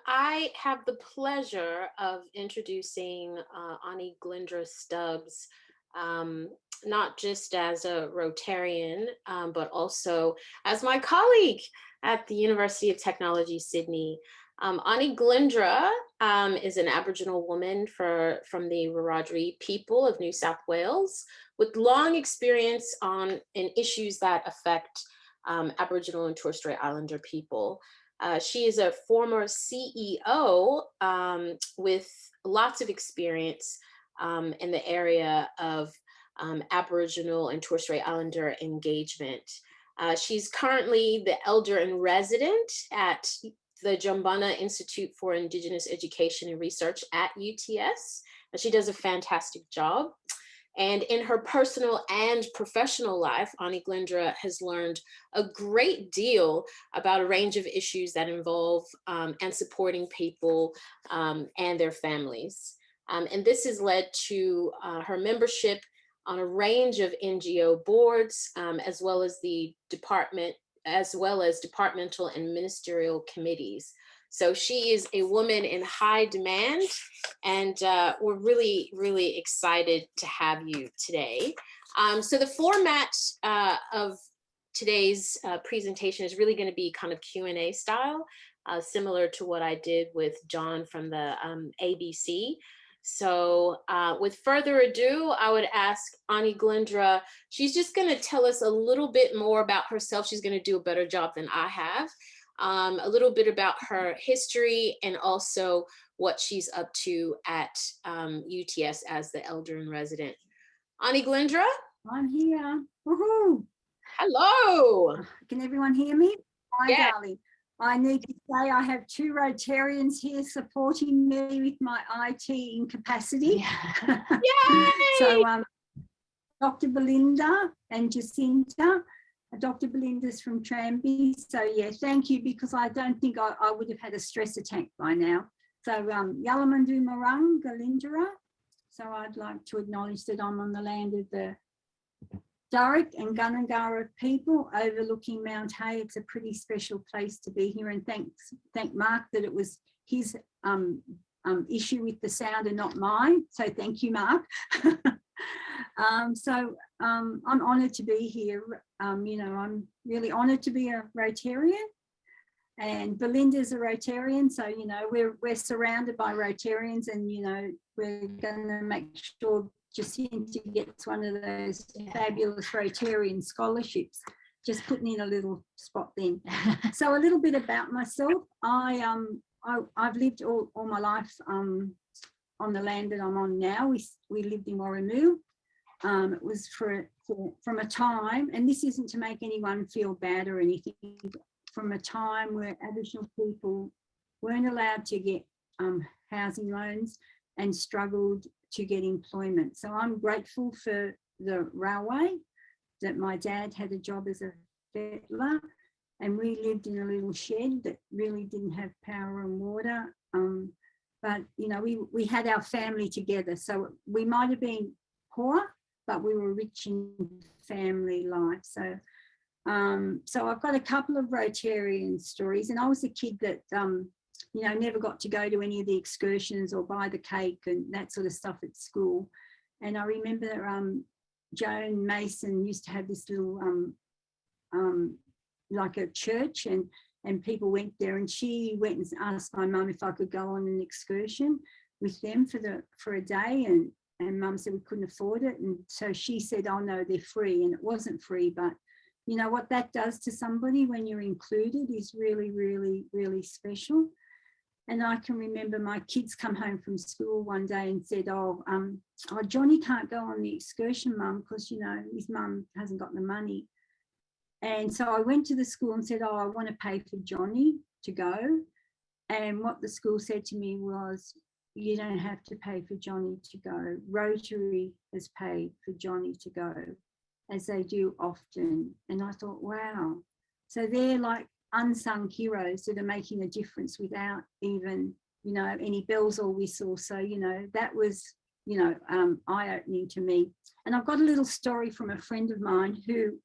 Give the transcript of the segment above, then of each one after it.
I have the pleasure of introducing Aunty Glendra Stubbs, um, not just as a Rotarian, but also as my colleague at the University of Technology, Sydney. Aunty Glendra is an Aboriginal woman from the Wiradjuri people of New South Wales with long experience in issues that affect Aboriginal and Torres Strait Islander people. She is a former CEO with lots of experience in the area of Aboriginal and Torres Strait Islander engagement. She's currently the elder in resident at the Jumbunna Institute for Indigenous Education and Research at UTS. And she does a fantastic job. And in her personal and professional life, Aunty Glendra has learned a great deal about a range of issues that involve and supporting people and their families. And this has led to her membership on a range of NGO boards, as well as departmental and ministerial committees. So she is a woman in high demand, and we're really, really excited to have you today. So the format of today's presentation is really going to be kind of Q&A style, similar to what I did with John from the ABC. So with further ado, I would ask Aunty Glendra, she's just going to tell us a little bit more about herself. She's going to do a better job than I have. A little bit about her history and also what she's up to at UTS as the elder in resident. Aunty Glendra? I'm here. Woohoo! Hello. Can everyone hear me? Hi, yeah. Darling. I need to say I have two Rotarians here supporting me with my IT incapacity. Yay! So Dr. Belinda and Jacinta. Dr. Belinda's from Tranby. So yeah, thank you, because I don't think I would have had a stress attack by now. So Yalamandu Marang Galindra. So I'd like to acknowledge that I'm on the land of the Darug and Gundungurra people overlooking Mount Hay. It's a pretty special place to be here, and thank Mark that it was his issue with the sound and not mine. So thank you, Mark. I'm honoured to be here. I'm really honoured to be a Rotarian, and Belinda's a Rotarian. So we're surrounded by Rotarians, and we're going to make sure Jacinta gets one of those fabulous Rotarian scholarships. Just putting in a little spot then. So a little bit about myself. I've lived all my life on the land that I'm on now. We lived in Warramoo. It was from a time, and this isn't to make anyone feel bad or anything, from a time where Aboriginal people weren't allowed to get housing loans and struggled to get employment. So I'm grateful for the railway, that my dad had a job as a fettler, and we lived in a little shed that really didn't have power and water. But we had our family together. So we might have been poor, but we were rich in family life. So I've got a couple of Rotarian stories, and I was a kid that never got to go to any of the excursions or buy the cake and that sort of stuff at school. And I remember Joan Mason used to have this little like a church, and people went there, and she went and asked my mum if I could go on an excursion with them for a day, and mum said we couldn't afford it, and so she said, oh no, they're free. And it wasn't free, but what that does to somebody when you're included is really, really, really special. And I can remember my kids come home from school one day and said, oh, Johnny can't go on the excursion, mum, because his mum hasn't got the money. And so I went to the school and said, oh, I want to pay for Johnny to go. And what the school said to me was, you don't have to pay for Johnny to go. Rotary has paid for Johnny to go, as they do often. And I thought, wow. So they're like unsung heroes that are making a difference without even, any bells or whistles. So, that was, eye-opening to me. And I've got a little story from a friend of mine who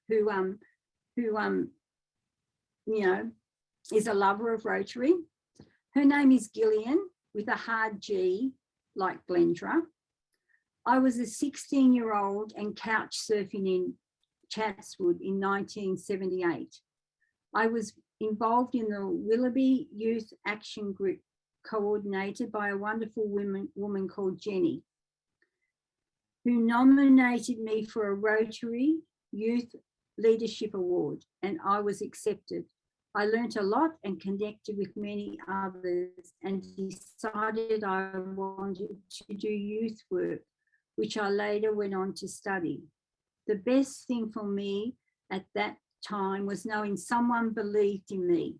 is a lover of Rotary. Her name is Gillian with a hard G, like Glendra. I was a 16-year-old and couch surfing in Chatswood in 1978. I was involved in the Willoughby Youth Action Group, coordinated by a wonderful woman called Jenny, who nominated me for a Rotary Youth Leadership Award, and I was accepted. I learnt a lot and connected with many others and decided I wanted to do youth work, which I later went on to study. The best thing for me at that time was knowing someone believed in me,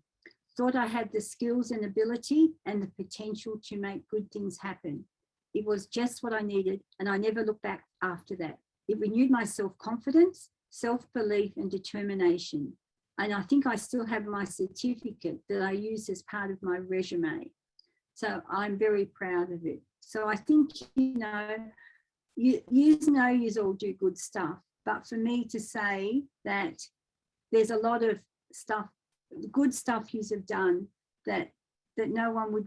thought I had the skills and ability and the potential to make good things happen. It was just what I needed, and I never looked back after that. It renewed my self-confidence, self-belief and determination. And I think I still have my certificate that I use as part of my resume. So I'm very proud of it. So I think, you know you all do good stuff. But for me to say that there's a lot of stuff, good stuff you have done that no one would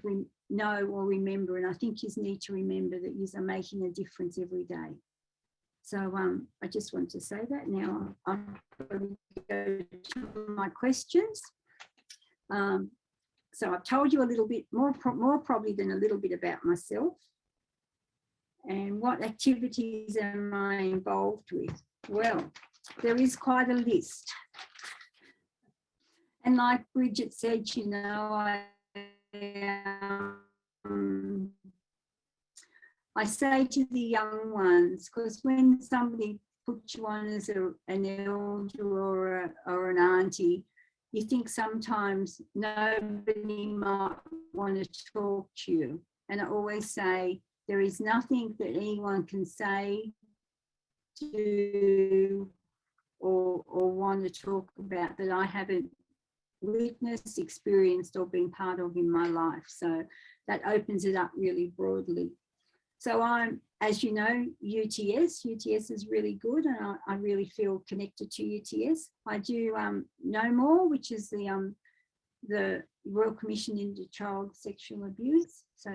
know or remember. And I think you need to remember that you are making a difference every day. So I just want to say that. Now I'm going to go to my questions. So I've told you a little bit more probably than a little bit about myself. And what activities am I involved with? Well, there is quite a list. And like Bridget said, you know, I say to the young ones, because when somebody puts you on as an elder or an auntie, you think sometimes nobody might want to talk to you. And I always say, there is nothing that anyone can say, do, or want to talk about that I haven't witnessed, experienced, or been part of in my life. So that opens it up really broadly. So I'm, as you know, UTS. UTS is really good, and I really feel connected to UTS. I do Know More, which is the Royal Commission into Child Sexual Abuse. So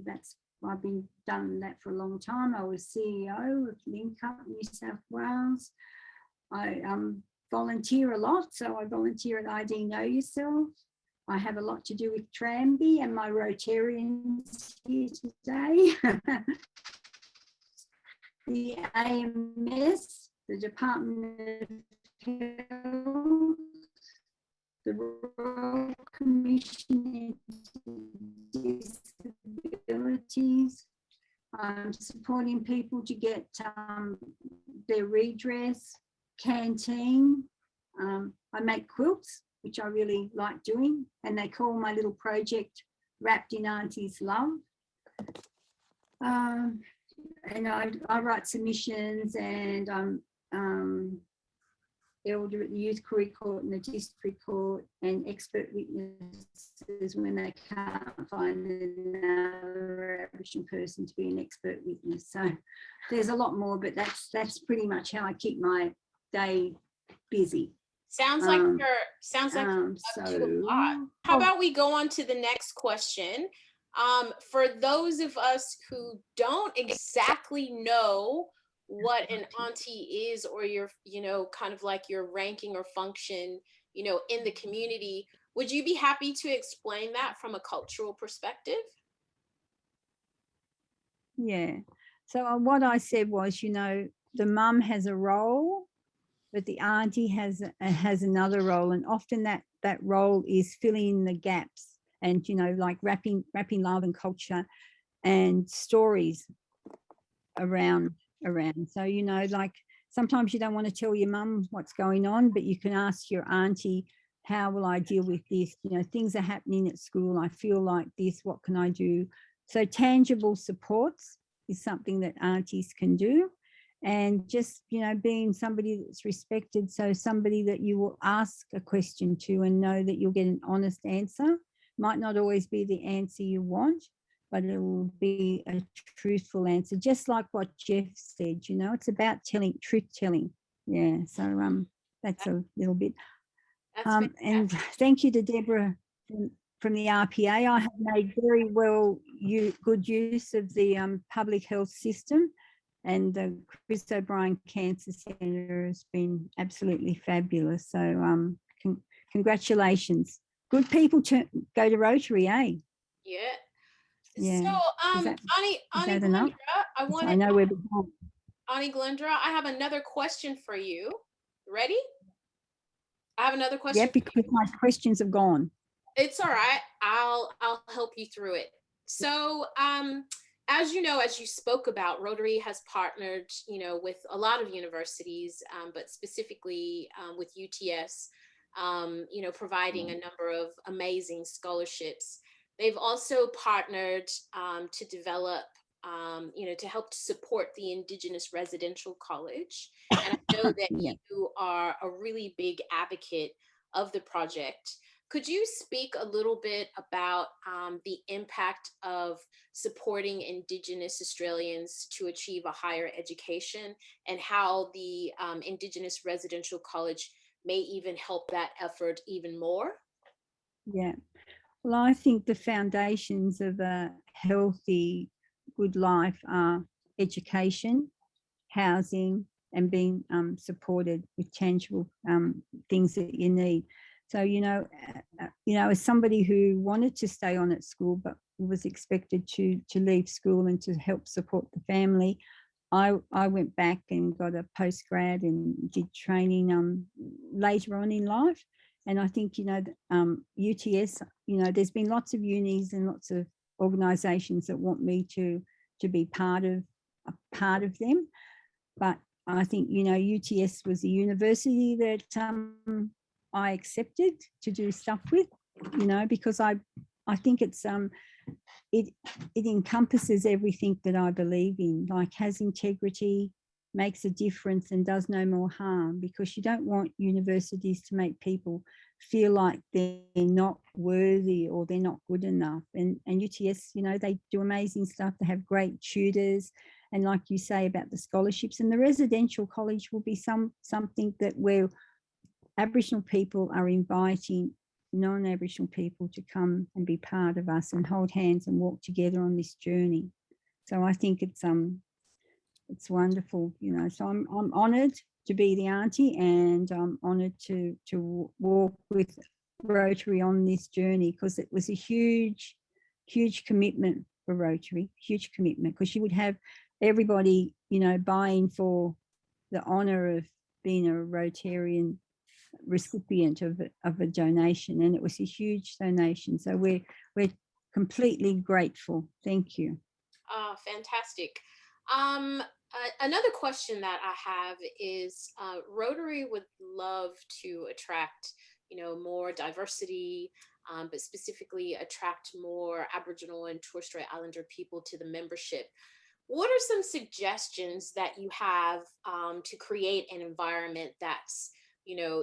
that's, I've been done that for a long time. I was CEO of Link Up New South Wales. I volunteer a lot, so I volunteer at ID Know Yourself. I have a lot to do with Tranby and my Rotarians here today. The AMS, the Department of Health, the Royal Commission into Disabilities. I'm supporting people to get their redress, canteen. I make quilts, which I really like doing, and they call my little project Wrapped in Auntie's Love. And I write submissions, and I'm elder at the Youth Career Court and the District Court, and expert witnesses when they can't find another Aboriginal person to be an expert witness. So there's a lot more, but that's pretty much how I keep my day busy. Sounds like you're up to a lot. How about we go on to the next question? For those of us who don't exactly know what an auntie is, or your, you know, kind of like your ranking or function, you know, in the community, would you be happy to explain that from a cultural perspective? Yeah. So what I said was, you know, the mum has a role, but the auntie has another role, and often that role is filling in the gaps, and, you know, like wrapping love and culture and stories around. So, you know, like sometimes you don't want to tell your mum what's going on, but you can ask your auntie, how will I deal with this? You know, things are happening at school, I feel like this, what can I do? So tangible supports is something that aunties can do. And just, you know, being somebody that's respected, so somebody that you will ask a question to and know that you'll get an honest answer. Might not always be the answer you want, but it will be a truthful answer, just like what Jeff said. You know, it's about truth telling. Yeah, so that's a little bit. And thank you to Deborah from the RPA, I have made very good use of the public health system, and the Chris O'Brien Cancer Centre has been absolutely fabulous. So congratulations. Good people to go to Rotary, eh? Yeah. Yeah. So, Is that Auntie enough? Glendra, I know we're behind. Auntie Glendra, I have another question for you. Ready? I have another question. Yeah, because my questions have gone. It's all right. I'll help you through it. So, as you know, as you spoke about, Rotary has partnered, with a lot of universities, but specifically with UTS, providing a number of amazing scholarships. They've also partnered to develop, to help to support the Indigenous Residential College. And I know that Yeah. you are a really big advocate of the project. Could you speak a little bit about the impact of supporting Indigenous Australians to achieve a higher education, and how the Indigenous Residential College may even help that effort even more? Yeah. Well, I think the foundations of a healthy, good life are education, housing, and being supported with tangible things that you need. So, as somebody who wanted to stay on at school but was expected to leave school and to help support the family, I went back and got a postgrad and did training later on in life. And I think, UTS, there's been lots of unis and lots of organisations that want me to be part of them. But I think, UTS was a university that I accepted to do stuff with, because I think it encompasses everything that I believe in, like has integrity, makes a difference, and does no more harm, because you don't want universities to make people feel like they're not worthy or they're not good enough. And UTS, they do amazing stuff. They have great tutors. And like you say about the scholarships, and the residential college will be something that where Aboriginal people are inviting non-Aboriginal people to come and be part of us and hold hands and walk together on this journey. So I think it's wonderful, So I'm honoured to be the auntie, and I'm honoured to walk with Rotary on this journey, because it was a huge commitment for Rotary, huge commitment, because you would have everybody, buying for the honour of being a Rotarian recipient of a donation, and it was a huge donation. So we're completely grateful. Thank you. Fantastic. Another question that I have is Rotary would love to attract, more diversity, but specifically attract more Aboriginal and Torres Strait Islander people to the membership. What are some suggestions that you have to create an environment that's,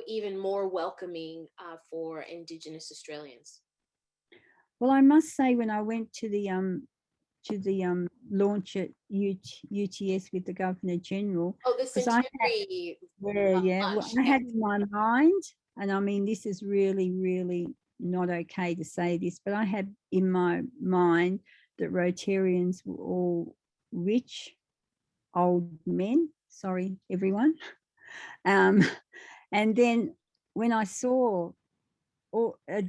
even more welcoming for Indigenous Australians? Well, I must say, when I went to the launch at UTS with the Governor General. Oh, the centenary. Well, I had in my mind, and I mean, this is really, really not okay to say this, but I had in my mind that Rotarians were all rich, old men. Sorry, everyone. And then when I saw a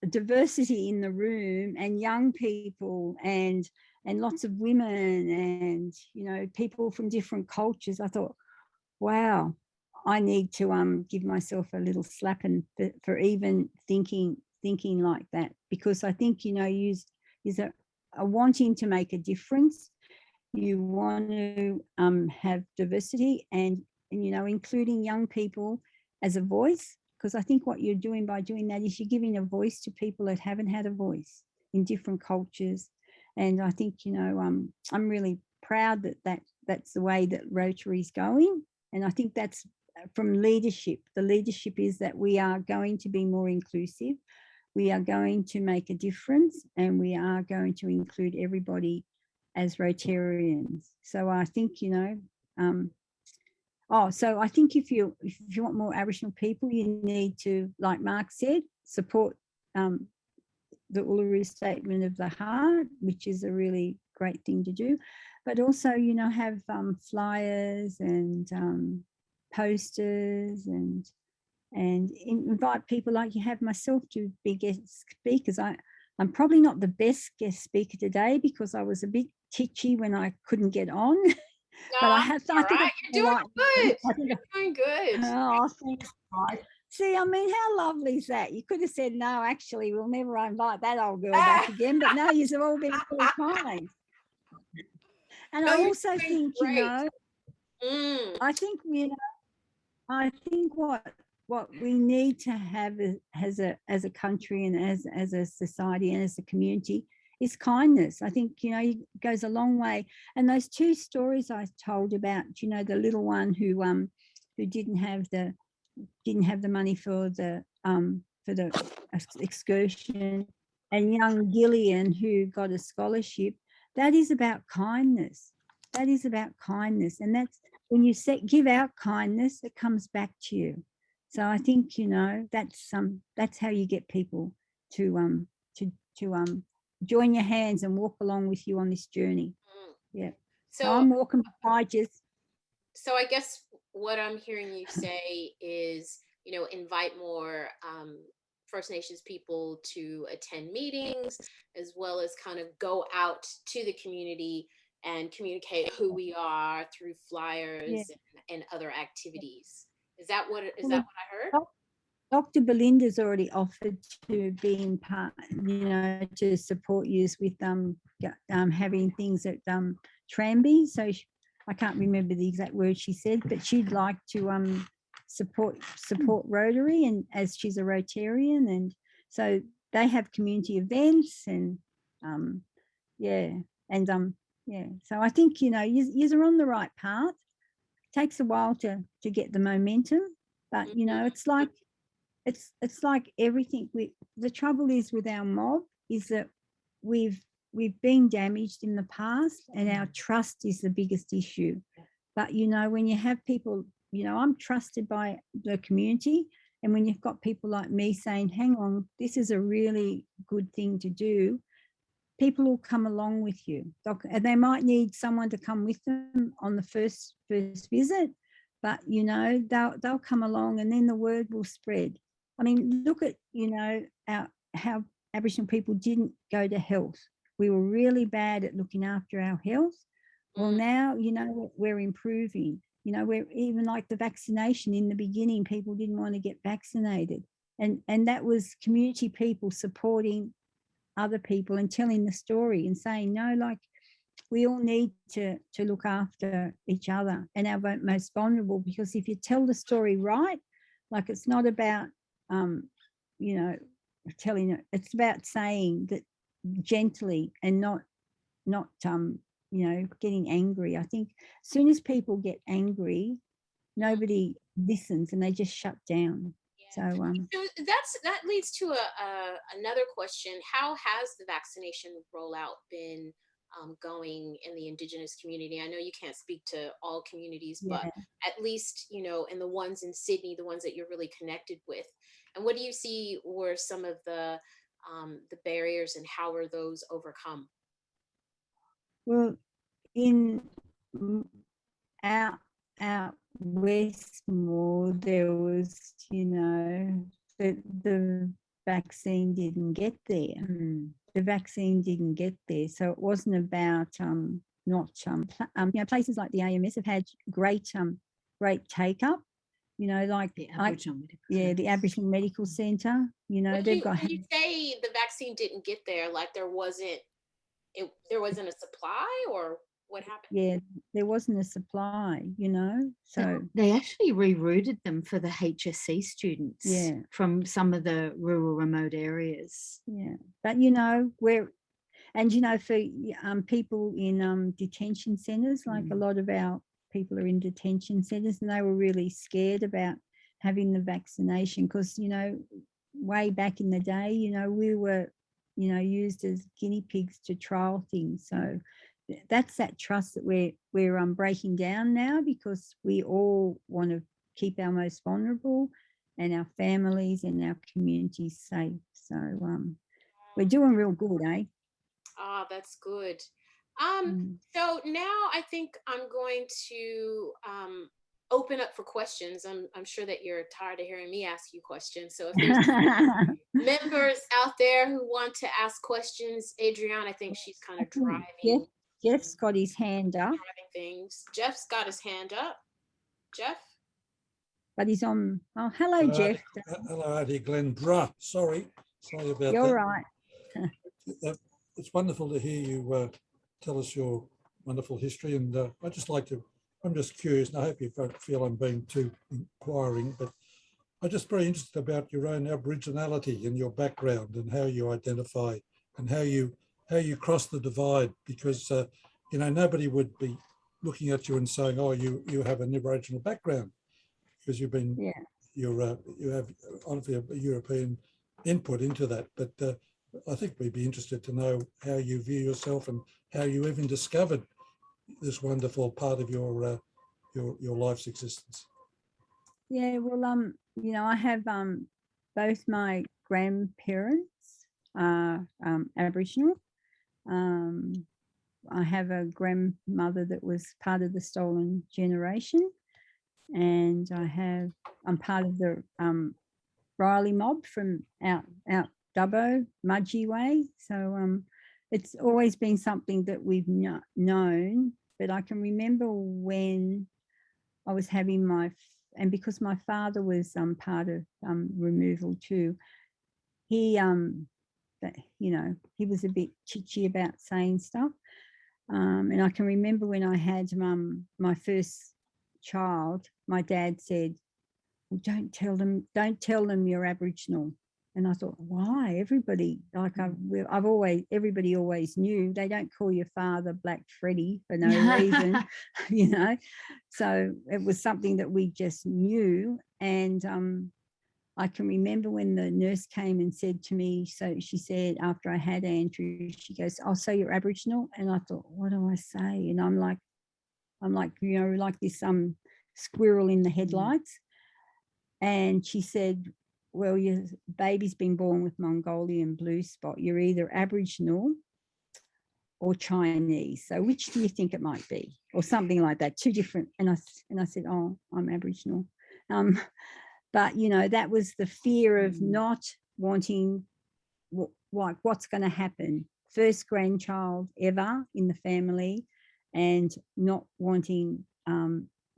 diversity in the room, and young people, and lots of women, and people from different cultures, I thought, wow, I need to give myself a little slap and for even thinking like that, because I think you are wanting to make a difference. You want to have diversity, and including young people as a voice, because I think what you're doing by doing that is you're giving a voice to people that haven't had a voice in different cultures. And I think, I'm really proud that that's the way that Rotary's going. And I think that's from leadership. The leadership is that we are going to be more inclusive. We are going to make a difference, and we are going to include everybody as Rotarians. So I think, so I think if you want more Aboriginal people, you need to, like Mark said, support the Uluru Statement of the Heart, which is a really great thing to do. But also, you know, have flyers and posters and invite people like you have myself to be guest speakers. I'm probably not the best guest speaker today because I was a bit titchy when I couldn't get on. But I have to. All right, you're doing good. You're doing good. Oh, thanks, guys. See, I mean, how lovely is that? You could have said, no, actually, we'll never invite that old girl back again. But no, you've all been so kind. And No, I you're also doing think, you great. know, I think, you know, I think what we need to have as a country and as a society and as a community is kindness. I think, you know, it goes a long way. And those two stories I told about, you know, the little one who didn't have the money for the excursion, and young Gillian who got a scholarship, that is about kindness. That is about kindness. And that's when you give out kindness, it comes back to you. So I think, you know, that's how you get people to join your hands and walk along with you on this journey. Yeah. So I'm walking beside you. So I guess what I'm hearing you say is, you know, invite more First Nations people to attend meetings, as well as kind of go out to the community and communicate who we are through flyers and other activities. Is that what I heard? Dr. Belinda's already offered to be in part, you know, to support you with having things at Tranby. So I can't remember the exact words she said, but she'd like to support Rotary, and as she's a Rotarian, and so they have community events and so I think, you know, you're on the right path. It takes a while to get the momentum, but you know, it's like everything. The trouble is with our mob is that we've been damaged in the past, and our trust is the biggest issue. But you know, when you have people, you know, I'm trusted by the community, and when you've got people like me saying, hang on, this is a really good thing to do, people will come along with you. And they might need someone to come with them on the first visit, but you know, they'll come along, and then the word will spread. I mean, look at, you know, how Aboriginal people didn't go to health. We were really bad at looking after our health. Well, now, you know, we're improving. You know, we're even like the vaccination. In the beginning, people didn't want to get vaccinated. And that was community people supporting other people and telling the story and saying, no, like, we all need to look after each other and our most vulnerable, because if you tell the story right, like, it's not about, you know, telling it, it's about saying that gently and not, you know, getting angry. I think as soon as people get angry, nobody listens and they just shut down. So that leads to another question. How has the vaccination rollout been going in the Indigenous community? I know you can't speak to all communities, but at least, you know, in the ones in Sydney, the ones that you're really connected with. And what do you see were some of the barriers, and how are those overcome? Well, in out west more, there was, you know, the vaccine didn't get there. The vaccine didn't get there, so it wasn't about you know, places like the AMS have had great take up. You know, like the Aboriginal Medical Centre. You know, they've got. When you say the vaccine didn't get there, like there wasn't a supply, or what happened? Yeah, there wasn't a supply, you know. So they actually rerouted them for the HSC students from some of the rural remote areas. Yeah, but you know, and you know, for people in detention centres, like a lot of our people are in detention centres, and they were really scared about having the vaccination because, you know, way back in the day, you know, we were, you know, used as guinea pigs to trial things. So that's that trust that we're breaking down now, because we all want to keep our most vulnerable and our families and our communities safe. So we're doing real good, eh? Ah, that's good. Mm. So now I think I'm going to open up for questions. I'm sure that you're tired of hearing me ask you questions. So if there's members out there who want to ask questions, Adrienne, I think she's kind of driving Jeff's got his hand up, things. Jeff's got his hand up. Jeff? but he's on. Oh, hello, Jeff. Hello, Aunty Glendra. Sorry about that. You're right. It's wonderful to hear you tell us your wonderful history, and I'm just curious, and I hope you don't feel I'm being too inquiring, but I'm just very interested about your own Aboriginality and your background and how you identify and how you cross the divide, because you know, nobody would be looking at you and saying, oh, you have an Aboriginal background, because you've been you have obviously a European input into that, but I think we'd be interested to know how you view yourself and how you even discovered this wonderful part of your life's existence. Yeah, well, you know, I have both my grandparents are Aboriginal. I have a grandmother that was part of the stolen generation, and I'm part of the Riley mob from out Dubbo, Mudgee way. So it's always been something that we've known, but I can remember when I was having and because my father was part of removal too, he you know, he was a bit chitchy about saying stuff. And I can remember when I had my first child, my dad said, well, don't tell them you're Aboriginal. And I thought, why? Everybody, like everybody always knew. They don't call your father Black Freddie for no reason, you know. So it was something that we just knew. And I can remember when the nurse came and said to me, so she said, after I had Andrew, she goes, oh, so you're Aboriginal? And I thought, what do I say? And I'm like, you know, like this squirrel in the headlights. And she said, well, your baby's been born with Mongolian blue spot. You're either Aboriginal or Chinese. So which do you think it might be? Or something like that, two different. And I said, oh, I'm Aboriginal. But, you know, that was the fear of not wanting, like, what's going to happen. First grandchild ever in the family, and not wanting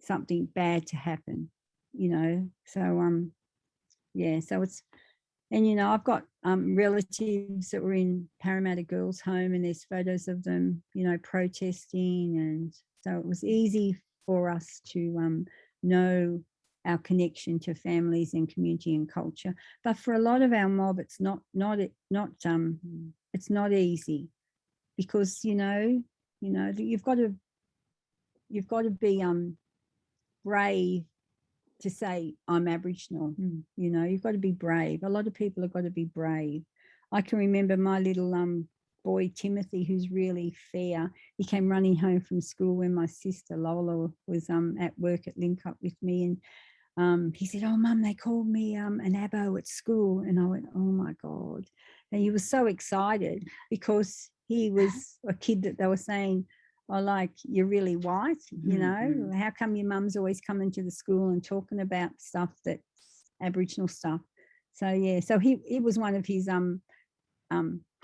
something bad to happen, you know. So, yeah, so it's, and, you know, I've got relatives that were in Parramatta Girls' Home, and there's photos of them, you know, protesting. And so it was easy for us to know our connection to families and community and culture. But for a lot of our mob, it's not it's not easy, because, you know, you've got to be brave to say I'm Aboriginal. You know, you've got to be brave. A lot of people have got to be brave. I can remember my little boy Timothy, who's really fair. He came running home from school when my sister Lola was at work at Link Up with me, and he said, oh, Mum, they called me an Abo at school. And I went, oh my God. And he was so excited, because he was a kid that they were saying, oh, like, you're really white, you know, how come your mum's always coming to the school and talking about stuff that's Aboriginal stuff? So yeah, so it was one of his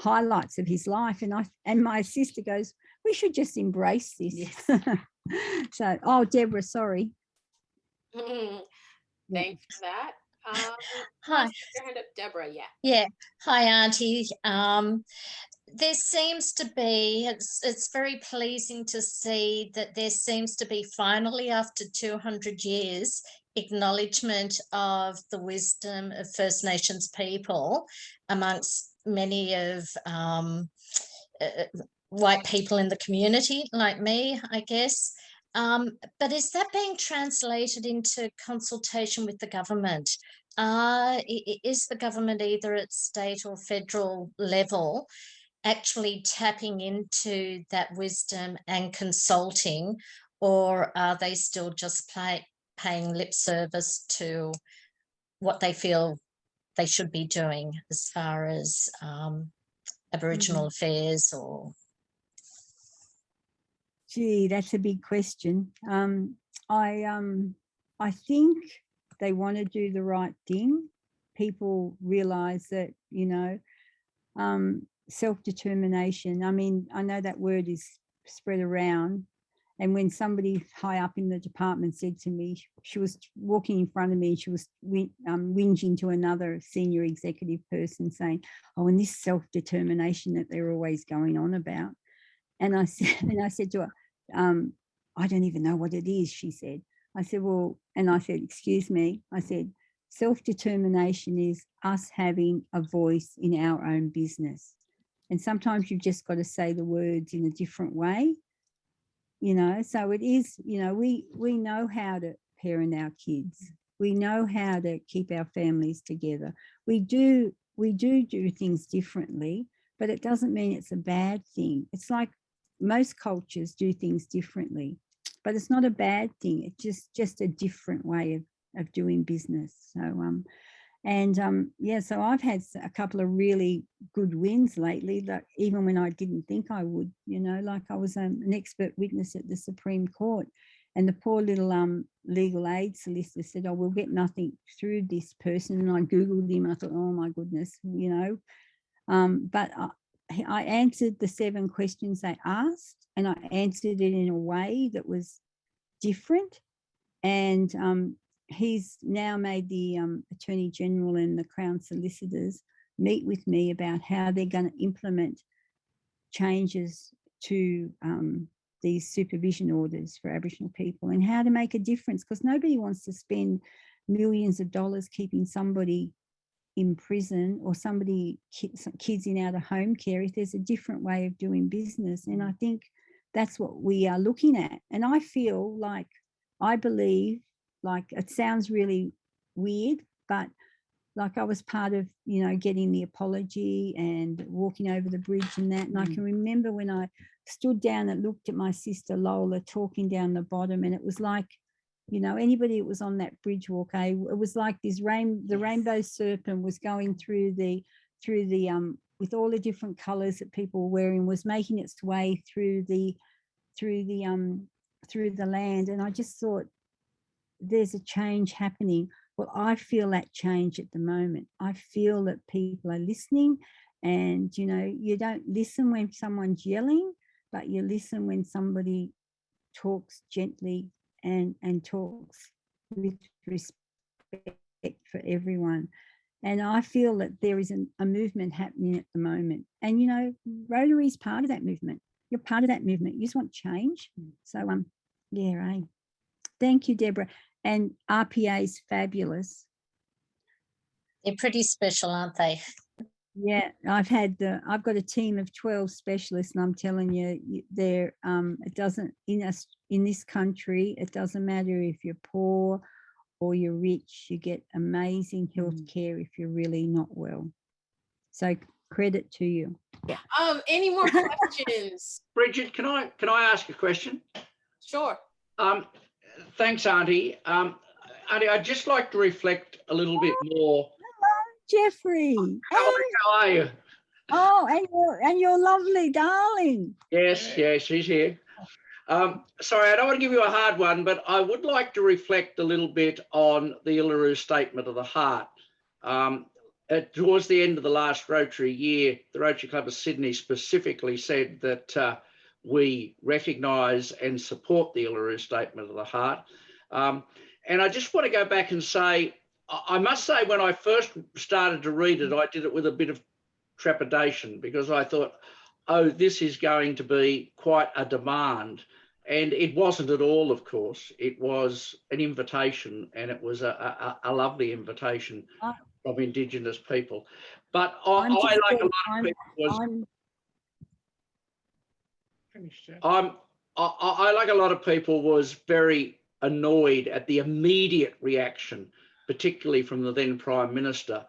highlights of his life. And my sister goes, we should just embrace this. Yes. So, oh, Deborah, sorry. Thanks for that. Hi. Your hand up, Deborah. Yeah. Hi, Auntie. There seems to be, it's very pleasing to see that there seems to be, finally, after 200 years, acknowledgement of the wisdom of First Nations people amongst many of white people in the community, like me, I guess. But is that being translated into consultation with the government? Is the government, either at state or federal level, actually tapping into that wisdom and consulting, or are they still just paying lip service to what they feel they should be doing as far as Aboriginal affairs or? Gee, that's a big question. I think they want to do the right thing. People realise that, you know, self-determination. I mean, I know that word is spread around. And when somebody high up in the department said to me, she was walking in front of me, and she was whinging to another senior executive person saying, oh, and this self-determination that they're always going on about. And I said to her, I don't even know what it is, she said. I said, well, and I said, excuse me, I said, self-determination is us having a voice in our own business. And sometimes you've just got to say the words in a different way, you know. So it is, you know, we know how to parent our kids. We know how to keep our families together. We do things differently, but it doesn't mean it's a bad thing. It's like most cultures do things differently, but it's not a bad thing. It's just a different way of doing business. So yeah, so I've had a couple of really good wins lately, that even when I didn't think I would, you know, like I was an expert witness at the Supreme Court, and the poor little legal aid solicitor said, oh, we'll get nothing through this person. And I Googled him and I thought, oh my goodness, you know, but I answered the 7 questions they asked, and I answered it in a way that was different. And he's now made the Attorney General and the Crown solicitors meet with me about how they're going to implement changes to these supervision orders for Aboriginal people, and how to make a difference, because nobody wants to spend millions of dollars keeping somebody in prison or kids in out of home care if there's a different way of doing business. And I think that's what we are looking at. And I feel like, I believe, like, it sounds really weird, but like I was part of, you know, getting the apology and walking over the bridge and that. And I can remember when I stood down and looked at my sister Lola talking down the bottom, and it was like, you know, anybody that was on that bridge walk, it was like this the rainbow serpent was going through the with all the different colors that people were wearing, was making its way through the land. And I just thought, there's a change happening. Well, I feel that change at the moment. I feel that people are listening, and, you know, you don't listen when someone's yelling, but you listen when somebody talks gently and talks with respect for everyone. And I feel that there is a movement happening at the moment. And, you know, Rotary is part of that movement. You're part of that movement. You just want change. So, yeah, thank you, Deborah. And RPA is fabulous. They're pretty special, aren't they? Yeah, I've got a team of 12 specialists, and I'm telling you, they're it doesn't, in this country, it doesn't matter if you're poor or you're rich, you get amazing health care if you're really not well. So credit to you. Yeah. Any more questions? Bridget, can I ask a question? Sure. Thanks, Aunty. Aunty, I'd just like to reflect a little bit more. Jeffrey. How are you? Oh, and you're lovely, darling. Yes, she's here. Sorry, I don't want to give you a hard one, but I would like to reflect a little bit on the Uluru Statement of the Heart. Towards the end of the last Rotary year, the Rotary Club of Sydney specifically said that we recognise and support the Uluru Statement of the Heart. And I just want to go back and say, I must say, when I first started to read it, I did it with a bit of trepidation, because I thought, oh, this is going to be quite a demand. And it wasn't at all, of course. It was an invitation, and it was a lovely invitation from Indigenous people. But I like a lot of people, I like a lot of people, was very annoyed at the immediate reaction, particularly from the then Prime Minister,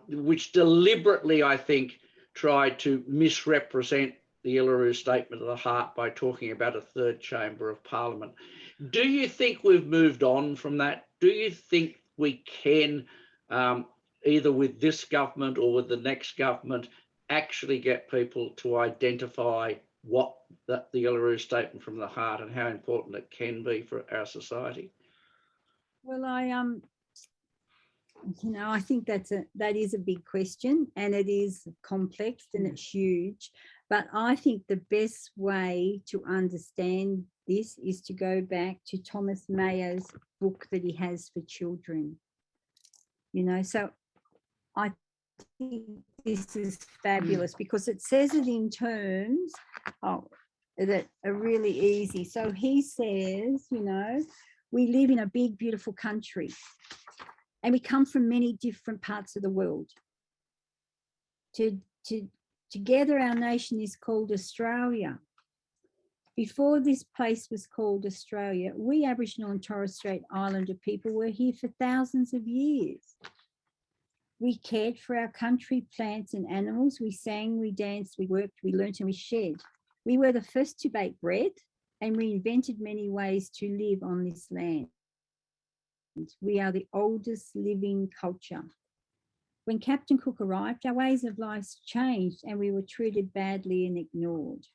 which deliberately, I think, tried to misrepresent the Uluru Statement of the Heart by talking about a third chamber of Parliament. Do you think we've moved on from that? Do you think we can, either with this government or with the next government, actually get people to identify what the Uluru Statement from the Heart and how important it can be for our society? Well, I think that is a big question, and it is complex and it's huge. But I think the best way to understand this is to go back to Thomas Mayer's book that he has for children. So I think this is fabulous because it says it in terms that are really easy. So he says, we live in a big, beautiful country and we come from many different parts of the world. Together, our nation is called Australia. Before this place was called Australia, we Aboriginal and Torres Strait Islander people were here for thousands of years. We cared for our country, plants and animals. We sang, we danced, we worked, we learnt and we shared. We were the first to bake bread and we invented many ways to live on this land. We are the oldest living culture. When Captain Cook arrived, our ways of life changed and we were treated badly and ignored.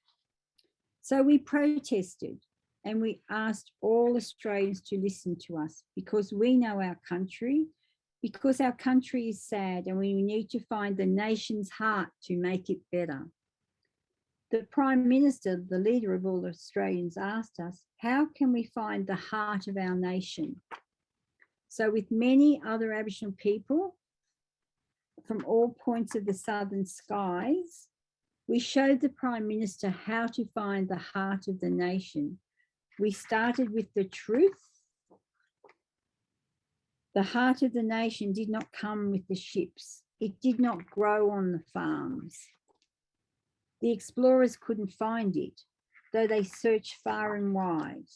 So we protested and we asked all Australians to listen to us because we know our country, because our country is sad and we need to find the nation's heart to make it better. The Prime Minister, the leader of all Australians, asked us, how can we find the heart of our nation? So with many other Aboriginal people from all points of the southern skies, we showed the Prime Minister how to find the heart of the nation. We started with the truth. The heart of the nation did not come with the ships. It did not grow on the farms. The explorers couldn't find it, though they searched far and wide.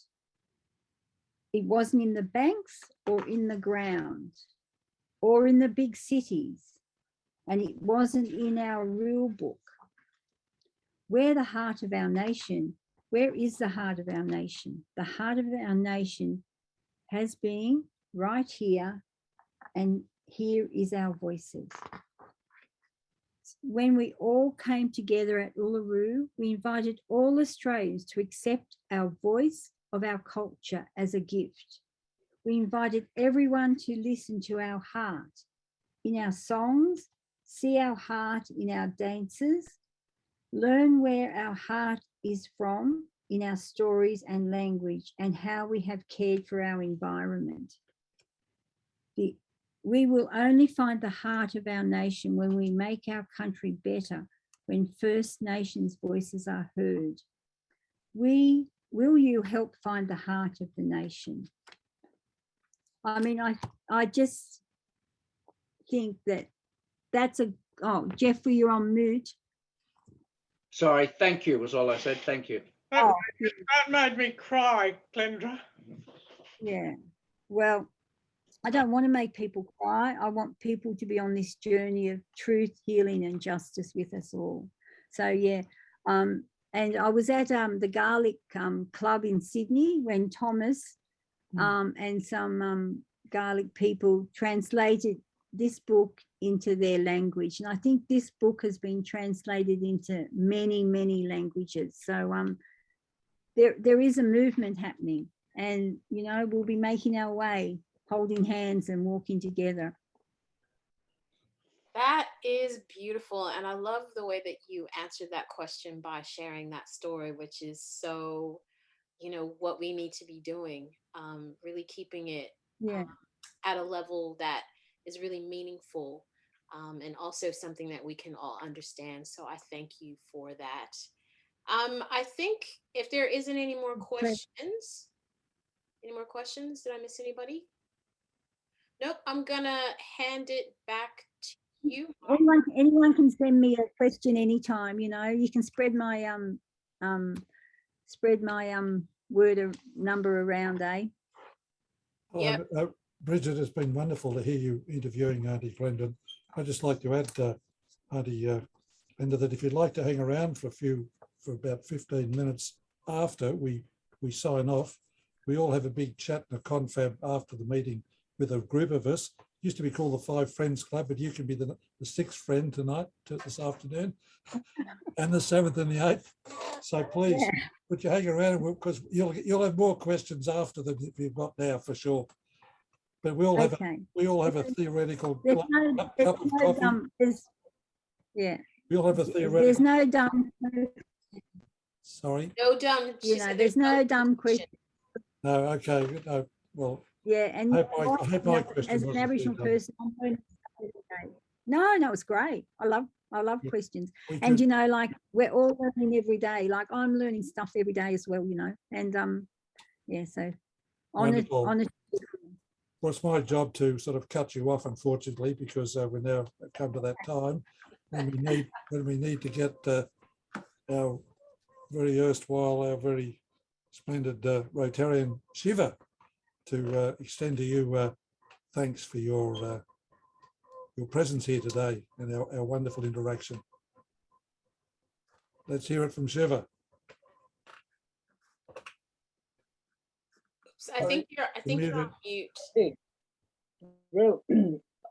It wasn't in the banks or in the ground or in the big cities, and it wasn't in our rule book. Where the heart of our nation, where is the heart of our nation? The heart of our nation has been right here, and here is our voices. When we all came together at Uluru, we invited all Australians to accept our voice of our culture as a gift. We invited everyone to listen to our heart in our songs, see our heart in our dances, learn where our heart is from in our stories and language and how we have cared for our environment. We will only find the heart of our nation when we make our country better, when First Nations voices are heard. Will you help find the heart of the nation? I mean, I just think that's Jeffrey, you're on mute. Sorry, thank you was all I said. Thank you. That made me cry, Glendra. Yeah, well, I don't want to make people cry. I want people to be on this journey of truth, healing and justice with us all. So, yeah, and I was at the Garlic Club in Sydney when Thomas and some Garlic people translated this book into their language. And I think this book has been translated into many, many languages. So there is a movement happening and, we'll be making our way, holding hands and walking together. That is beautiful. And I love the way that you answered that question by sharing that story, which is so, what we need to be doing, really keeping it at a level that is really meaningful and also something that we can all understand. So I thank you for that. I think if there isn't any more questions, did I miss anybody? Nope, I'm gonna hand it back to you. Anyone can send me a question anytime. You can spread my word number around, eh? Yep. Bridget, it's been wonderful to hear you interviewing Aunty Glendra. I'd just like to add, Aunty Glendra, that if you'd like to hang around for about 15 minutes after we sign off, we all have a big chat and a confab after the meeting with a group of us, used to be called the Five Friends Club, but you can be the sixth friend tonight, this afternoon, and the seventh and the eighth. So please put your hang around, because you'll have more questions after them if you've got now, for sure. But we all have a theoretical cup of coffee. We all have a theoretical. There's no dumb. Sorry. No dumb. There's no dumb question. No. Okay. No. Well. Yeah, and I hope my question as an Aboriginal person, I'm learning stuff every day. No, it's great. I love questions. And you know, like we're all learning every day. Like I'm learning stuff every day as well, you know. And yeah, so on it. Well, it's my job to sort of cut you off, unfortunately, because we now come to that time when we need to get our very splendid Rotarian Shiva to extend to you thanks for your presence here today and our wonderful interaction. Let's hear it from Shiva. I think you're on mute. Hey. Well,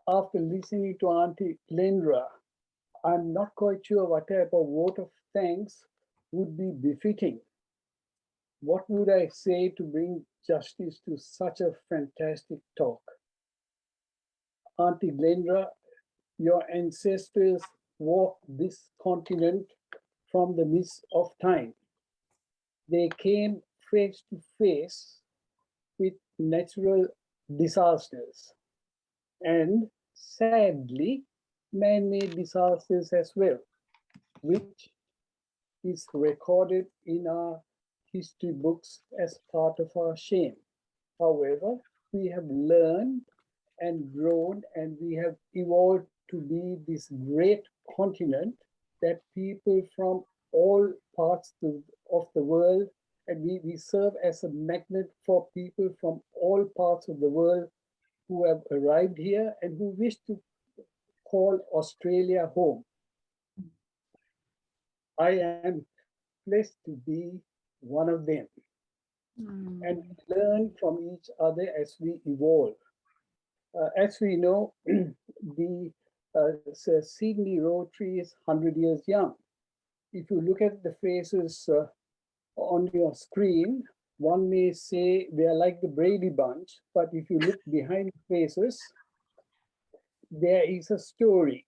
after listening to Aunty Glendra, I'm not quite sure what type of vote of thanks would be befitting. What would I say to bring justice to such a fantastic talk? Aunty Glendra, your ancestors walked this continent from the midst of time. They came face to face with natural disasters and sadly man-made disasters as well, which is recorded in our history books as part of our shame. However, we have learned and grown and we have evolved to be this great continent that people from all parts of the world, and we serve as a magnet for people from all parts of the world who have arrived here and who wish to call Australia home. I am blessed to be one of them and learn from each other as we evolve. As we know, the Sydney Rotary is 100 years young. If you look at the faces on your screen, one may say they are like the Brady Bunch, but if you look behind the faces, there is a story.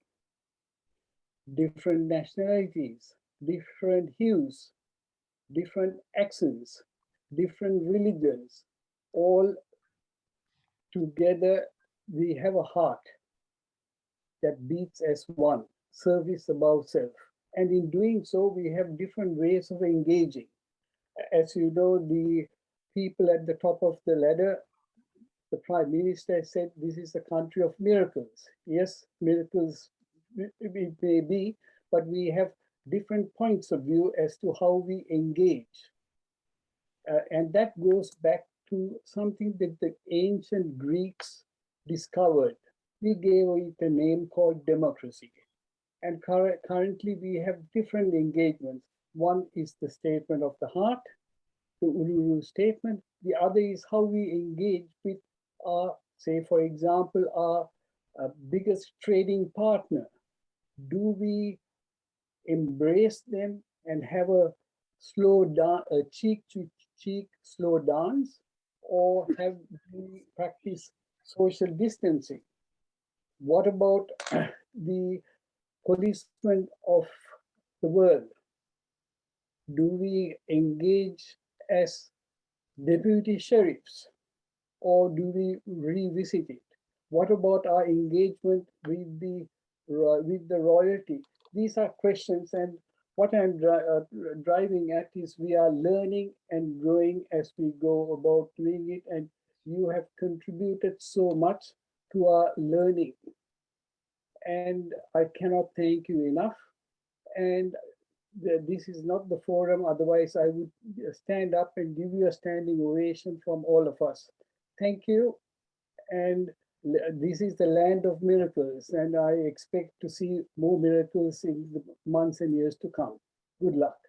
Different nationalities, different hues, different accents, different religions, all together we have a heart that beats as one, service above self. And in doing so, we have different ways of engaging. As you know, the people at the top of the ladder, the Prime Minister said, this is a country of miracles. Yes, miracles it may be, but we have different points of view as to how we engage. And that goes back to something that the ancient Greeks discovered. We gave it a name called democracy. And currently we have different engagements. One is the statement of the heart, the Uluru statement. The other is how we engage with our, say, for example, our biggest trading partner. Do we embrace them and have a slow down, a cheek-to-cheek slow dance, or have we practice social distancing? What about the policemen of the world? Do we engage as deputy sheriffs, or do we revisit it? What about our engagement with the royalty? These are questions, and what I'm driving at is we are learning and growing as we go about doing it, and you have contributed so much to our learning. And I cannot thank you enough. And this is not the forum, otherwise I would stand up and give you a standing ovation from all of us. Thank you. And this is the land of miracles, and I expect to see more miracles in the months and years to come. Good luck.